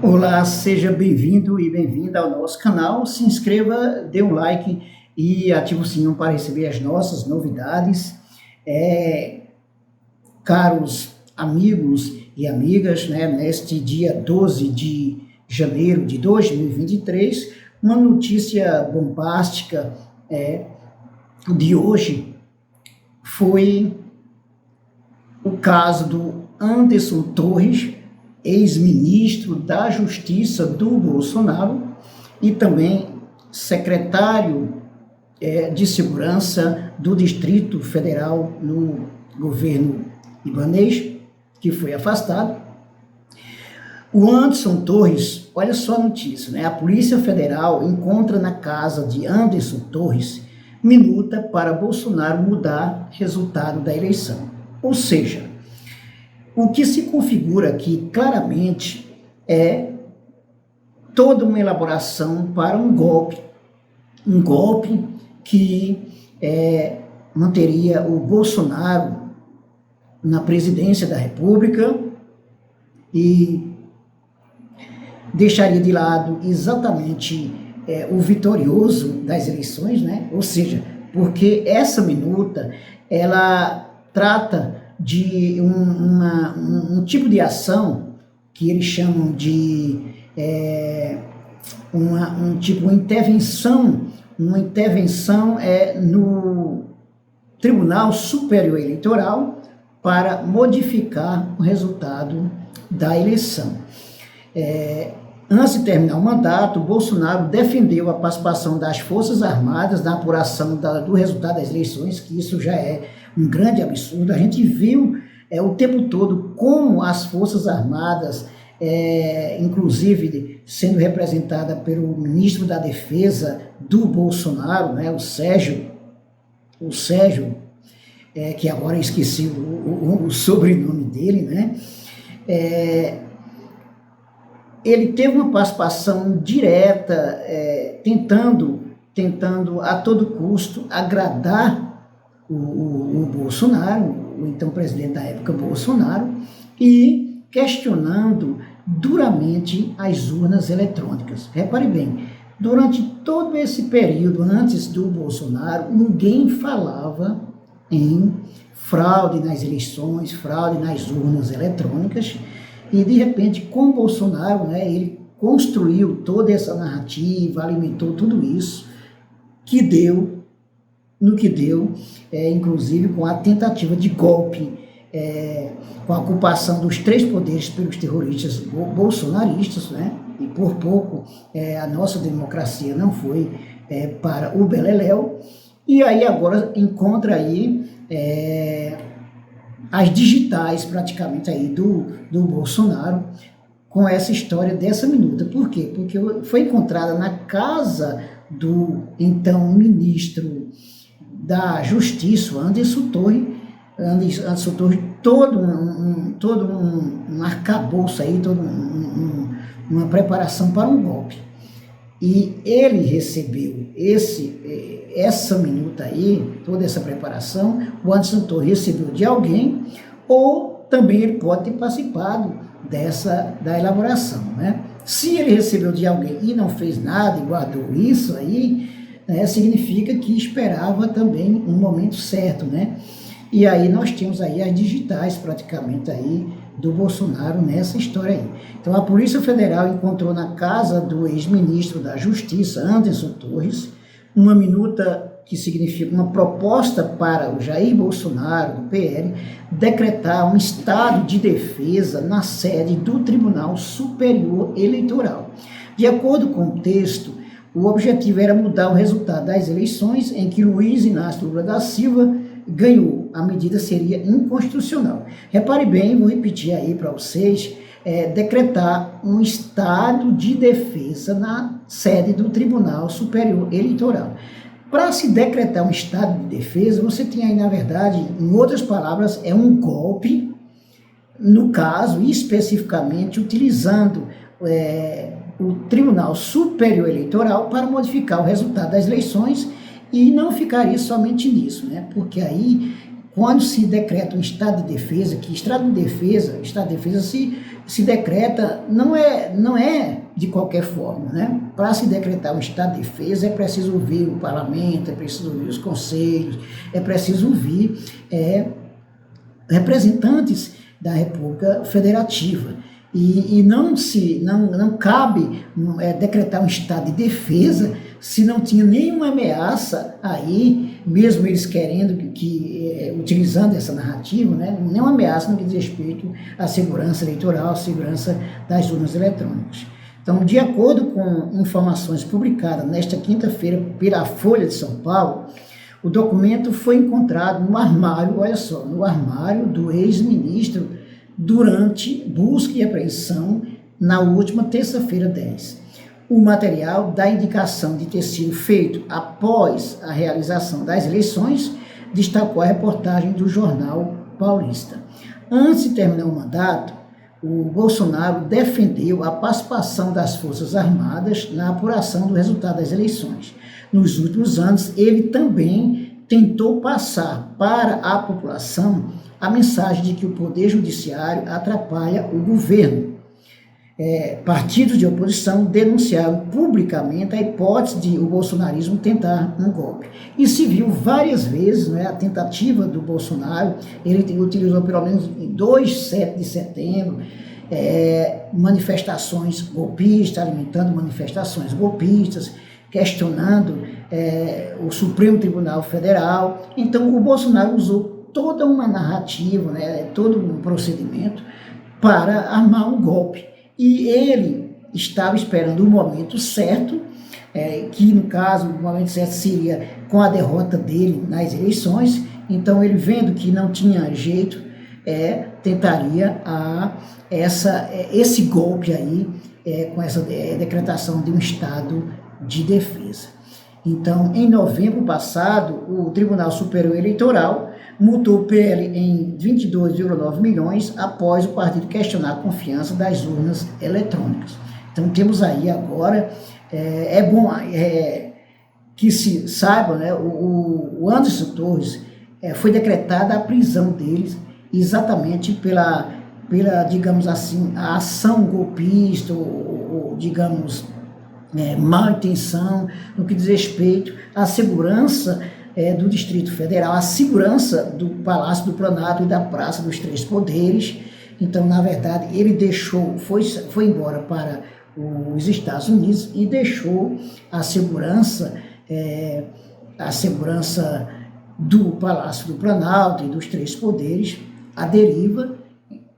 Olá, seja bem-vindo e bem-vinda ao nosso canal. Se inscreva, dê um like e ative o sininho para receber as nossas novidades. Caros amigos e amigas, neste dia 12 de janeiro de 2023, uma notícia bombástica de hoje foi o caso do Anderson Torres, ex-ministro da Justiça do Bolsonaro e também secretário de Segurança do Distrito Federal no governo libanês, que foi afastado. O Anderson Torres, olha só a notícia, a Polícia Federal encontra na casa de Anderson Torres minuta para Bolsonaro mudar resultado da eleição. Ou seja, o que se configura aqui claramente é toda uma elaboração para um golpe que manteria o Bolsonaro na presidência da República e deixaria de lado exatamente o vitorioso das eleições, ou seja, porque essa minuta, ela trata de um tipo de ação que eles chamam de uma intervenção no Tribunal Superior Eleitoral para modificar o resultado da eleição. Antes de terminar o mandato, Bolsonaro defendeu a participação das Forças Armadas na apuração do resultado das eleições, que isso já é um grande absurdo. A gente viu o tempo todo como as Forças Armadas, inclusive sendo representada pelo ministro da Defesa do Bolsonaro, o Sérgio, que agora eu esqueci o sobrenome dele, ele teve uma participação direta, tentando a todo custo agradar o Bolsonaro, o então presidente da época Bolsonaro, e questionando duramente as urnas eletrônicas. Repare bem, durante todo esse período antes do Bolsonaro, ninguém falava em fraude nas eleições, fraude nas urnas eletrônicas, e de repente com o Bolsonaro, ele construiu toda essa narrativa, alimentou tudo isso, no que deu, inclusive com a tentativa de golpe, com a ocupação dos três poderes pelos terroristas bolsonaristas, e por pouco a nossa democracia não foi para o beleléu, e aí agora encontra aí as digitais praticamente aí do Bolsonaro com essa história dessa minuta. Por quê? Porque foi encontrada na casa do então ministro da Justiça, Anderson Torres, todo um arcabouço aí, uma preparação para um golpe. E ele recebeu essa minuta aí, toda essa preparação, o Anderson Torres recebeu de alguém, ou também ele pode ter participado da elaboração, Se ele recebeu de alguém e não fez nada e guardou isso aí, significa que esperava também um momento certo, E aí nós temos aí as digitais praticamente aí do Bolsonaro nessa história aí. Então a Polícia Federal encontrou na casa do ex-ministro da Justiça, Anderson Torres, uma minuta que significa uma proposta para o Jair Bolsonaro, do PL, decretar um estado de defesa na sede do Tribunal Superior Eleitoral. De acordo com o texto, o objetivo era mudar o resultado das eleições em que Luiz Inácio Lula da Silva ganhou. A medida seria inconstitucional. Repare bem, vou repetir aí para vocês, decretar um estado de defesa na sede do Tribunal Superior Eleitoral. Para se decretar um estado de defesa, você tem aí, na verdade, em outras palavras, é um golpe, no caso, especificamente, utilizando o Tribunal Superior Eleitoral para modificar o resultado das eleições, e não ficaria somente nisso, porque aí, quando se decreta um estado de defesa, que estado de defesa se decreta, não é de qualquer forma, né? Para se decretar um estado de defesa é preciso ouvir o parlamento, é preciso ouvir os conselhos, é preciso ouvir representantes da República Federativa. E não cabe decretar um estado de defesa se não tinha nenhuma ameaça aí, mesmo eles querendo utilizando essa narrativa, né, nenhuma ameaça no que diz respeito à segurança eleitoral, à segurança das urnas eletrônicas. Então, de acordo com informações publicadas nesta quinta-feira pela Folha de São Paulo, o documento foi encontrado no armário, olha só, no armário do ex-ministro durante busca e apreensão na última terça-feira 10. O material dá indicação de ter sido feito após a realização das eleições, destacou a reportagem do Jornal Paulista. Antes de terminar o mandato, o Bolsonaro defendeu a participação das Forças Armadas na apuração do resultado das eleições. Nos últimos anos, ele também tentou passar para a população a mensagem de que o Poder Judiciário atrapalha o governo. Partidos de oposição denunciaram publicamente a hipótese de o bolsonarismo tentar um golpe. E se viu várias vezes, né, a tentativa do Bolsonaro, ele utilizou pelo menos em 7 de setembro, manifestações golpistas, alimentando manifestações golpistas, questionando o Supremo Tribunal Federal. Então o Bolsonaro usou toda uma narrativa, né, todo um procedimento para armar um golpe. E ele estava esperando o momento certo, que no caso, o momento certo seria com a derrota dele nas eleições. Então ele, vendo que não tinha jeito, tentaria esse golpe aí, com essa decretação de um estado de defesa. Então, em novembro passado, o Tribunal Superior Eleitoral multou o PL em 22,9 milhões após o partido questionar a confiança das urnas eletrônicas. Então, temos aí agora, é bom que se saiba, né, o Anderson Torres foi decretada a prisão deles exatamente pela, digamos assim, a ação golpista, ou digamos, má intenção no que diz respeito à segurança do Distrito Federal, à segurança do Palácio do Planalto e da Praça dos Três Poderes. Então, na verdade, ele foi embora para os Estados Unidos e deixou a segurança do Palácio do Planalto e dos Três Poderes à deriva,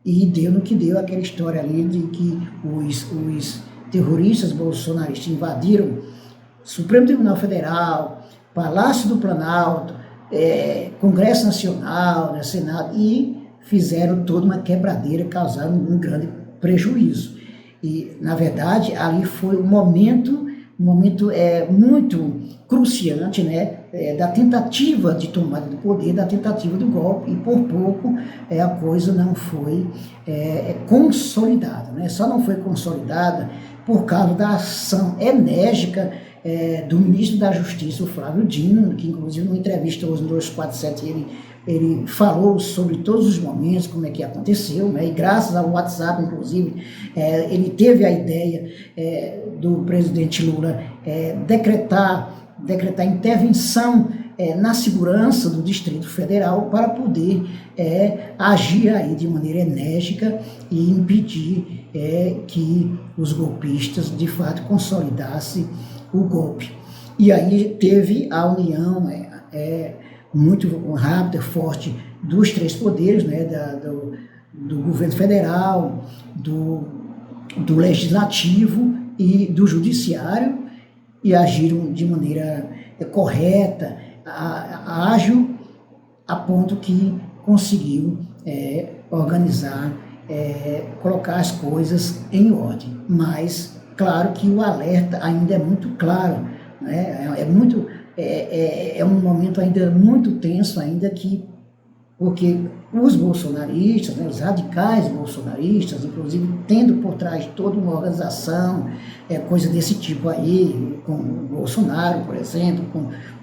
e deu no que deu aquela história ali de que os terroristas bolsonaristas invadiram Supremo Tribunal Federal, Palácio do Planalto, Congresso Nacional, né, Senado, e fizeram toda uma quebradeira, causaram um grande prejuízo. E, na verdade, ali foi um momento muito cruciante, né, da tentativa de tomada do poder, da tentativa do golpe, e por pouco a coisa não foi consolidada, né? Só não foi consolidada por causa da ação enérgica do ministro da Justiça, o Flávio Dino, que inclusive numa entrevista hoje no 247 ele falou sobre todos os momentos, como é que aconteceu, né? E graças ao WhatsApp, inclusive, ele teve a ideia do presidente Lula decretar intervenção na segurança do Distrito Federal para poder agir aí de maneira enérgica e impedir que os golpistas de fato consolidassem o golpe. E aí teve a união muito rápida, forte dos três poderes, né, do governo federal, do legislativo e do judiciário, e agiram de maneira correta, ágil, a ponto que conseguiu organizar, colocar as coisas em ordem. Mas, claro que o alerta ainda é muito claro, né? É um momento ainda muito tenso, ainda porque os bolsonaristas, né, os radicais bolsonaristas, inclusive tendo por trás toda uma organização, coisa desse tipo aí, com o Bolsonaro, por exemplo,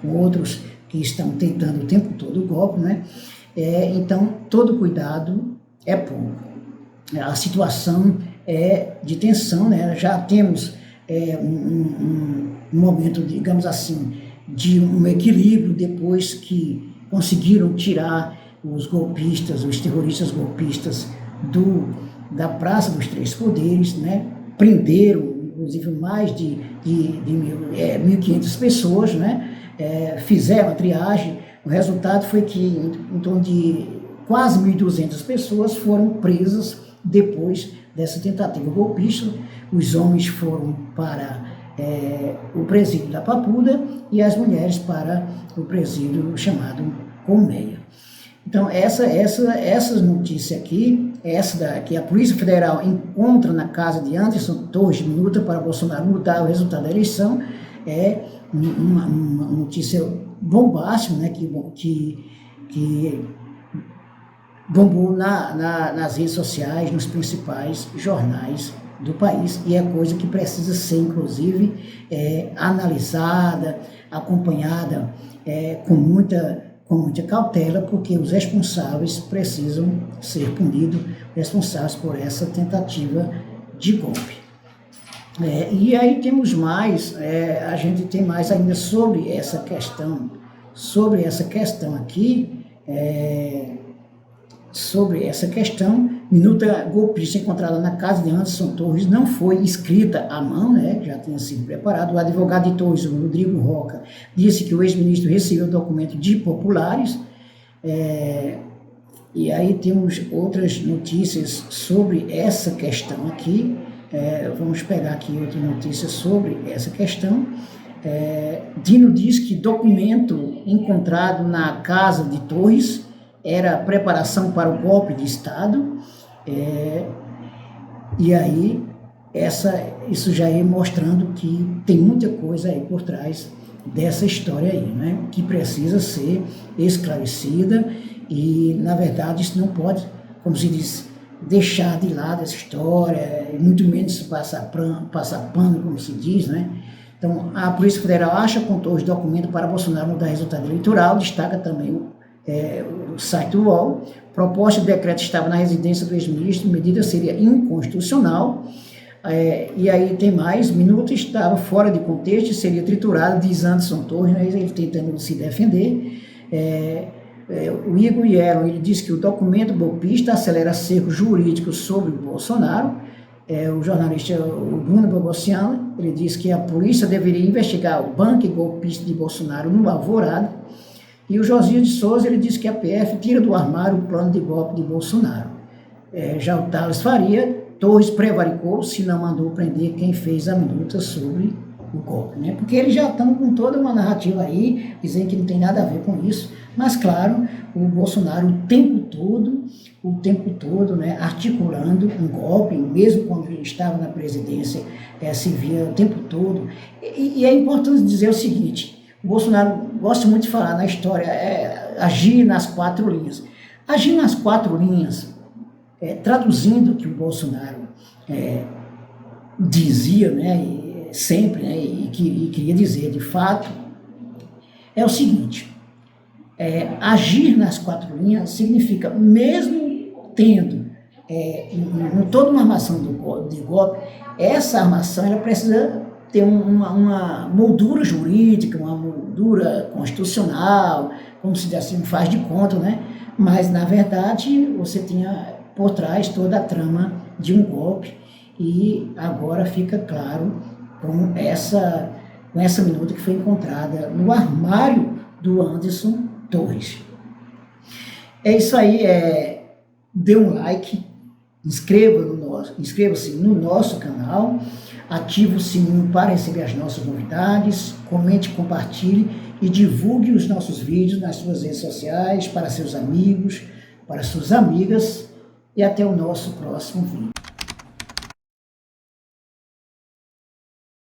com outros que estão tentando o tempo todo o golpe, né? Então todo cuidado é pouco. A situação é de tensão, né? Já temos um momento, digamos assim, de um equilíbrio depois que conseguiram tirar os golpistas, os terroristas golpistas da Praça dos Três Poderes, né? Prenderam, inclusive, mais de 1.500 pessoas, né? Fizeram a triagem. O resultado foi que em torno de quase 1.200 pessoas foram presas depois dessa tentativa golpista. Os homens foram para o presídio da Papuda e as mulheres para o presídio chamado Colmeia. Então, essas notícias aqui, que a Polícia Federal encontra na casa de Anderson Torres de minuta para Bolsonaro mudar o resultado da eleição, é uma notícia bombástica, né, que bombou nas redes sociais, nos principais jornais do país, e é coisa que precisa ser, inclusive, analisada, acompanhada com muita cautela, porque os responsáveis precisam ser punidos, responsáveis por essa tentativa de golpe. E aí temos mais, a gente tem mais ainda sobre essa questão aqui, sobre essa questão. Minuta golpista encontrada na casa de Anderson Torres não foi escrita à mão, né, já tinha sido preparado. O advogado de Torres, o Rodrigo Roca, disse que o ex-ministro recebeu o documento de populares. E aí temos outras notícias sobre essa questão aqui. Vamos pegar aqui outra notícia sobre essa questão. Dino diz que documento encontrado na casa de Torres era preparação para o golpe de Estado. E aí, isso já ia mostrando que tem muita coisa aí por trás dessa história aí, né? Que precisa ser esclarecida e, na verdade, isso não pode, como se diz, deixar de lado essa história, muito menos passar pano, como se diz, né? Então, a Polícia Federal acha com Torres documento para Bolsonaro mudar resultado eleitoral, destaca também o site do UOL. Proposta de decreto estava na residência do ex-ministro, medida seria inconstitucional. E aí tem mais, minuta estava fora de contexto e seria triturado, diz Anderson Torres, né, ele tentando se defender. O Igor Yellow, ele diz que o documento golpista acelera cerco jurídico sobre o Bolsonaro. O jornalista Bruno Bogossian, ele diz que a polícia deveria investigar o banco golpista de Bolsonaro no Alvorada. E o Josias de Souza, ele diz que a PF tira do armário o plano de golpe de Bolsonaro. Já o Thales Faria, Torres prevaricou se não mandou prender quem fez a minuta sobre o golpe, né? Porque eles já estão com toda uma narrativa aí, dizendo que não tem nada a ver com isso, mas claro, o Bolsonaro o tempo todo, né, articulando um golpe, mesmo quando ele estava na presidência, se via o tempo todo. E é importante dizer o seguinte: o Bolsonaro gosta muito de falar na história, agir nas quatro linhas. Agir nas quatro linhas, traduzindo o que o Bolsonaro dizia, né, sempre, né, e queria dizer de fato, é o seguinte: agir nas quatro linhas significa, mesmo tendo toda uma armação de golpe, essa armação ela precisa ter uma moldura jurídica, uma moldura constitucional, como se diz assim, um faz de conta, né? Mas, na verdade, você tinha por trás toda a trama de um golpe, e agora fica claro com essa minuta que foi encontrada no armário do Anderson Torres. É isso aí, dê um like, inscreva-se no nosso canal, ative o sininho para receber as nossas novidades, comente, compartilhe e divulgue os nossos vídeos nas suas redes sociais, para seus amigos, para suas amigas, e até o nosso próximo vídeo.